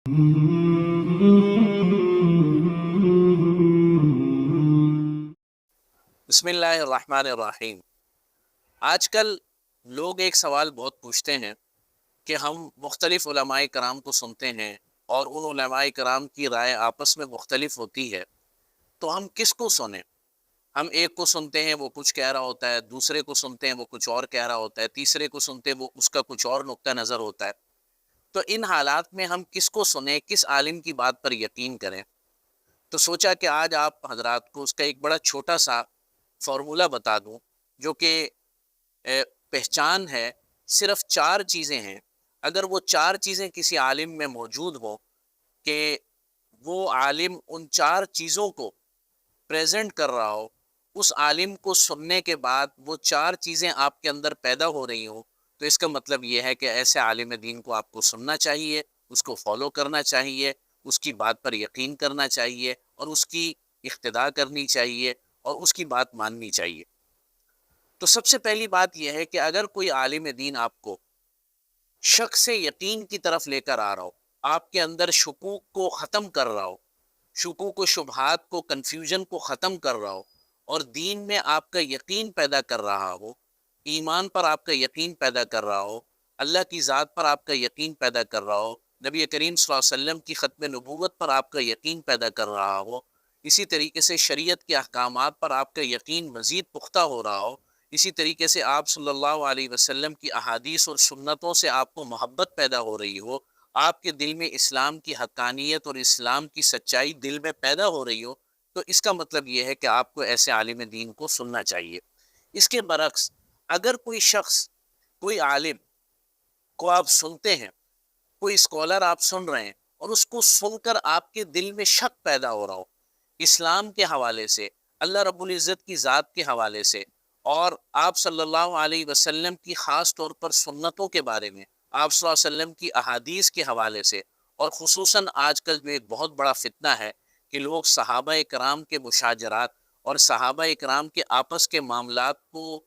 بسم اللہ الرحمن الرحیم۔ آج کل لوگ ایک سوال بہت پوچھتے ہیں کہ ہم مختلف علماء کرام کو سنتے ہیں اور ان علماء کرام کی رائے آپس میں مختلف ہوتی ہے، تو ہم کس کو سنیں؟ ہم ایک کو سنتے ہیں وہ کچھ کہہ رہا ہوتا ہے، دوسرے کو سنتے ہیں وہ کچھ اور کہہ رہا ہوتا ہے، تیسرے کو سنتے ہیں وہ اس کا کچھ اور نقطہ نظر ہوتا ہے۔ تو ان حالات میں ہم کس کو سنیں، کس عالم کی بات پر یقین کریں؟ تو سوچا کہ آج آپ حضرات کو اس کا ایک بڑا چھوٹا سا فارمولہ بتا دوں، جو کہ پہچان ہے۔ صرف 4 چیزیں ہیں، اگر وہ 4 چیزیں کسی عالم میں موجود ہوں کہ وہ عالم ان 4 چیزوں کو پریزنٹ کر رہا ہو، اس عالم کو سننے کے بعد وہ 4 چیزیں آپ کے اندر پیدا ہو رہی ہوں، تو اس کا مطلب یہ ہے کہ ایسے عالم دین کو آپ کو سننا چاہیے، اس کو فالو کرنا چاہیے، اس کی بات پر یقین کرنا چاہیے اور اس کی اقتداء کرنی چاہیے اور اس کی بات ماننی چاہیے۔ تو سب سے پہلی بات یہ ہے کہ اگر کوئی عالم دین آپ کو شک سے یقین کی طرف لے کر آ رہا ہو، آپ کے اندر شکوک کو ختم کر رہا ہو، شکوک و شبہات کو، کنفیوژن کو ختم کر رہا ہو اور دین میں آپ کا یقین پیدا کر رہا ہو، ایمان پر آپ کا یقین پیدا کر رہا ہو، اللہ کی ذات پر آپ کا یقین پیدا کر رہا ہو، نبی کریم صلی اللہ علیہ وسلم کی ختم نبوت پر آپ کا یقین پیدا کر رہا ہو، اسی طریقے سے شریعت کے احکامات پر آپ کا یقین مزید پختہ ہو رہا ہو، اسی طریقے سے آپ صلی اللہ علیہ وسلم کی احادیث اور سنتوں سے آپ کو محبت پیدا ہو رہی ہو، آپ کے دل میں اسلام کی حقانیت اور اسلام کی سچائی دل میں پیدا ہو رہی ہو، تو اس کا مطلب یہ ہے کہ آپ کو ایسے عالم دین کو سننا چاہیے۔ اس کے برعکس اگر کوئی شخص، کوئی عالم کو آپ سنتے ہیں، کوئی اسکالر آپ سن رہے ہیں اور اس کو سن کر آپ کے دل میں شک پیدا ہو رہا ہو، اسلام کے حوالے سے، اللہ رب العزت کی ذات کے حوالے سے اور آپ صلی اللہ علیہ وسلم کی خاص طور پر سنتوں کے بارے میں، آپ صلی اللہ علیہ وسلم کی احادیث کے حوالے سے، اور خصوصاً آج کل جو ایک بہت بڑا فتنہ ہے کہ لوگ صحابہ کرام کے مشاجرات اور صحابہ کرام کے آپس کے معاملات کو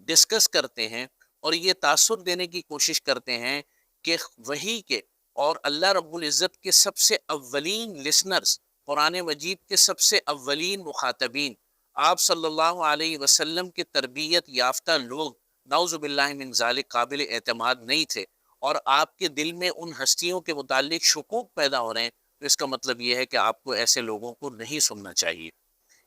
ڈسکس کرتے ہیں اور یہ تاثر دینے کی کوشش کرتے ہیں کہ وحی کے اور اللہ رب العزت کے سب سے اولین لسنرز، قرآن مجید کے سب سے اولین مخاطبین، آپ صلی اللہ علیہ وسلم کے تربیت یافتہ لوگ نعوذ باللہ من ذالک قابل اعتماد نہیں تھے، اور آپ کے دل میں ان ہستیوں کے متعلق شکوک پیدا ہو رہے ہیں، تو اس کا مطلب یہ ہے کہ آپ کو ایسے لوگوں کو نہیں سننا چاہیے۔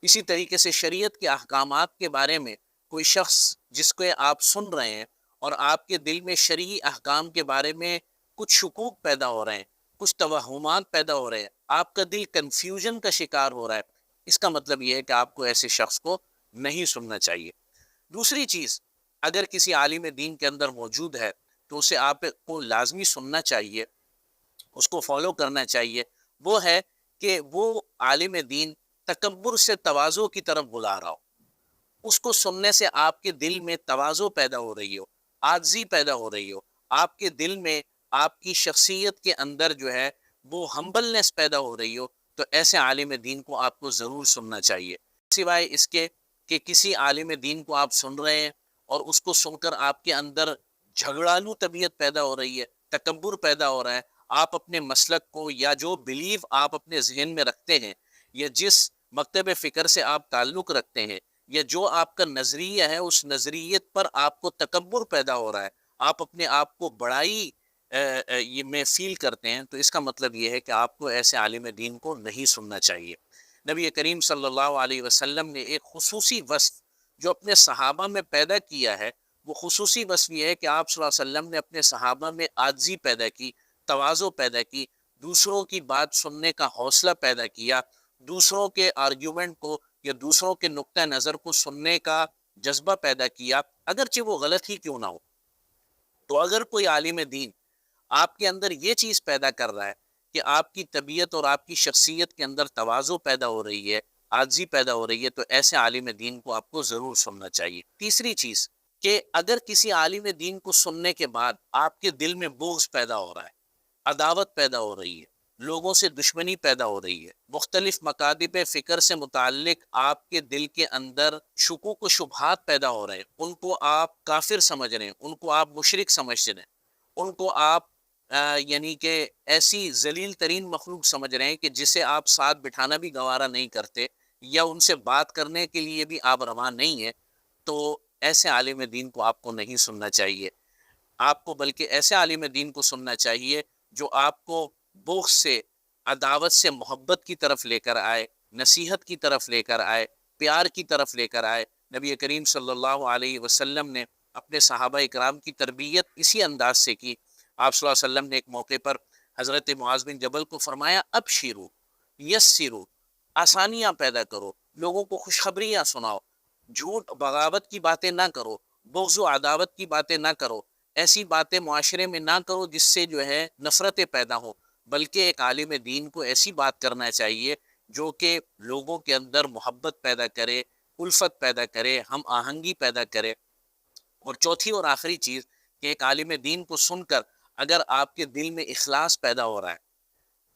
اسی طریقے سے شریعت کے احکامات کے بارے میں کوئی شخص جس کو آپ سن رہے ہیں اور آپ کے دل میں شرعی احکام کے بارے میں کچھ شکوک پیدا ہو رہے ہیں، کچھ توہمات پیدا ہو رہے ہیں، آپ کا دل کنفیوژن کا شکار ہو رہا ہے، اس کا مطلب یہ ہے کہ آپ کو ایسے شخص کو نہیں سننا چاہیے۔ دوسری چیز، اگر کسی عالم دین کے اندر موجود ہے تو اسے آپ کو لازمی سننا چاہیے، اس کو فالو کرنا چاہیے، وہ ہے کہ وہ عالم دین تکبر سے تواضع کی طرف بلا رہا ہو، اس کو سننے سے آپ کے دل میں تواضع پیدا ہو رہی ہو، عاجزی پیدا ہو رہی ہو، آپ کے دل میں، آپ کی شخصیت کے اندر جو ہے وہ ہمبلنس پیدا ہو رہی ہو، تو ایسے عالم دین کو آپ کو ضرور سننا چاہیے۔ سوائے اس کے کہ کسی عالم دین کو آپ سن رہے ہیں اور اس کو سن کر آپ کے اندر جھگڑالو طبیعت پیدا ہو رہی ہے، تکبر پیدا ہو رہا ہے، آپ اپنے مسلک کو یا جو بلیف آپ اپنے ذہن میں رکھتے ہیں یا جس مکتب فکر سے آپ تعلق رکھتے ہیں یا جو آپ کا نظریہ ہے، اس نظریت پر آپ کو تکبر پیدا ہو رہا ہے، آپ اپنے آپ کو بڑائی یہ میں فیل کرتے ہیں، تو اس کا مطلب یہ ہے کہ آپ کو ایسے عالم دین کو نہیں سننا چاہیے۔ نبی کریم صلی اللہ علیہ وسلم نے ایک خصوصی وصف جو اپنے صحابہ میں پیدا کیا ہے، وہ خصوصی وصف یہ ہے کہ آپ صلی اللہ علیہ وسلم نے اپنے صحابہ میں عاجزی پیدا کی، تواضع پیدا کی، دوسروں کی بات سننے کا حوصلہ پیدا کیا، دوسروں کے آرگیومنٹ کو یا دوسروں کے نقطہ نظر کو سننے کا جذبہ پیدا کیا، اگرچہ وہ غلط ہی کیوں نہ ہو۔ تو اگر کوئی عالم دین آپ کے اندر یہ چیز پیدا کر رہا ہے کہ آپ کی طبیعت اور آپ کی شخصیت کے اندر تواضع پیدا ہو رہی ہے، عاجزی پیدا ہو رہی ہے، تو ایسے عالم دین کو آپ کو ضرور سننا چاہیے۔ تیسری چیز کہ اگر کسی عالم دین کو سننے کے بعد آپ کے دل میں بغض پیدا ہو رہا ہے، عداوت پیدا ہو رہی ہے، لوگوں سے دشمنی پیدا ہو رہی ہے، مختلف مکاتب فکر سے متعلق آپ کے دل کے اندر شکوک و شبہات پیدا ہو رہے ہیں، ان کو آپ کافر سمجھ رہے ہیں، ان کو آپ مشرک سمجھ رہے ہیں، ان کو آپ یعنی کہ ایسی ذلیل ترین مخلوق سمجھ رہے ہیں کہ جسے آپ ساتھ بٹھانا بھی گوارا نہیں کرتے یا ان سے بات کرنے کے لیے بھی آپ رواں نہیں ہیں، تو ایسے عالم دین کو آپ کو نہیں سننا چاہیے۔ آپ کو بلکہ ایسے عالم دین کو سننا چاہیے جو آپ کو بغض سے، عداوت سے محبت کی طرف لے کر آئے، نصیحت کی طرف لے کر آئے، پیار کی طرف لے کر آئے۔ نبی کریم صلی اللہ علیہ وسلم نے اپنے صحابہ اکرام کی تربیت اسی انداز سے کی۔ آپ صلی اللہ علیہ وسلم نے ایک موقع پر حضرت معاذ بن جبل کو فرمایا، ابشرو یسرو، آسانیاں پیدا کرو، لوگوں کو خوشخبریاں سناؤ، جھوٹ بغاوت کی باتیں نہ کرو، بغض و عداوت کی باتیں نہ کرو، ایسی باتیں معاشرے میں نہ کرو جس سے جو ہے نفرتیں پیدا ہوں، بلکہ ایک عالم دین کو ایسی بات کرنا چاہیے جو کہ لوگوں کے اندر محبت پیدا کرے، الفت پیدا کرے، ہم آہنگی پیدا کرے۔ اور چوتھی اور آخری چیز کہ ایک عالم دین کو سن کر اگر آپ کے دل میں اخلاص پیدا ہو رہا ہے،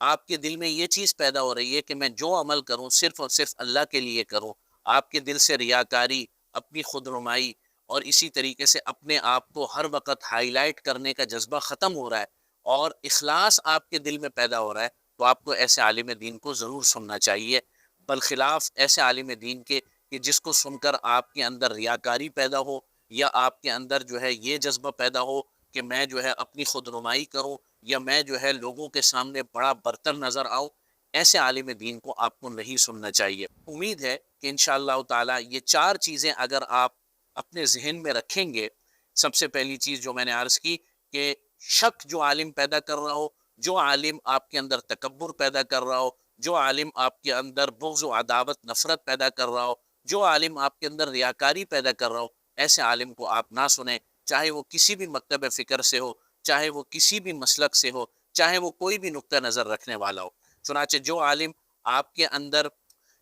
آپ کے دل میں یہ چیز پیدا ہو رہی ہے کہ میں جو عمل کروں صرف اور صرف اللہ کے لیے کروں، آپ کے دل سے ریاکاری، اپنی خود نمائی اور اسی طریقے سے اپنے آپ کو ہر وقت ہائی لائٹ کرنے کا جذبہ ختم ہو رہا ہے اور اخلاص آپ کے دل میں پیدا ہو رہا ہے، تو آپ کو ایسے عالم دین کو ضرور سننا چاہیے، بالخلاف ایسے عالم دین کے کہ جس کو سن کر آپ کے اندر ریاکاری پیدا ہو یا آپ کے اندر جو ہے یہ جذبہ پیدا ہو کہ میں جو ہے اپنی خود نمائی کروں یا میں جو ہے لوگوں کے سامنے بڑا برتر نظر آؤں، ایسے عالم دین کو آپ کو نہیں سننا چاہیے۔ امید ہے کہ انشاءاللہ تعالی یہ چار چیزیں اگر آپ اپنے ذہن میں رکھیں گے، سب سے پہلی چیز جو میں نے عرض کی کہ شک جو عالم پیدا کر رہا ہو، جو عالم آپ کے اندر تکبر پیدا کر رہا ہو، جو عالم آپ کے اندر بغض و عداوت نفرت پیدا کر رہا ہو، جو عالم آپ کے اندر ریاکاری پیدا کر رہا ہو، ایسے عالم کو آپ نہ سنیں، چاہے وہ کسی بھی مکتب فکر سے ہو، چاہے وہ کسی بھی مسلک سے ہو، چاہے وہ کوئی بھی نقطہ نظر رکھنے والا ہو۔ چنانچہ جو عالم آپ کے اندر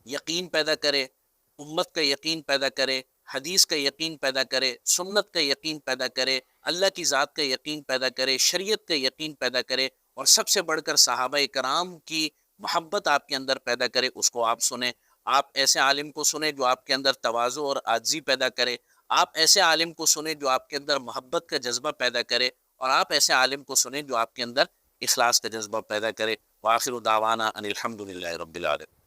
یقین پیدا کرے، امت کا یقین پیدا کرے، حدیث کا یقین پیدا کرے، سنت کا یقین پیدا کرے، اللہ کی ذات کا یقین پیدا کرے، شریعت کا یقین پیدا کرے اور سب سے بڑھ کر صحابہ کرام کی محبت آپ کے اندر پیدا کرے، اس کو آپ سنیں۔ آپ ایسے عالم کو سنیں جو آپ کے اندر تواضع اور عاجزی پیدا کرے، آپ ایسے عالم کو سنیں جو آپ کے اندر محبت کا جذبہ پیدا کرے، اور آپ ایسے عالم کو سنیں جو آپ کے اندر اخلاص کا جذبہ پیدا کرے۔ وآخر دعوانا ان الحمد للہ رب العالمین۔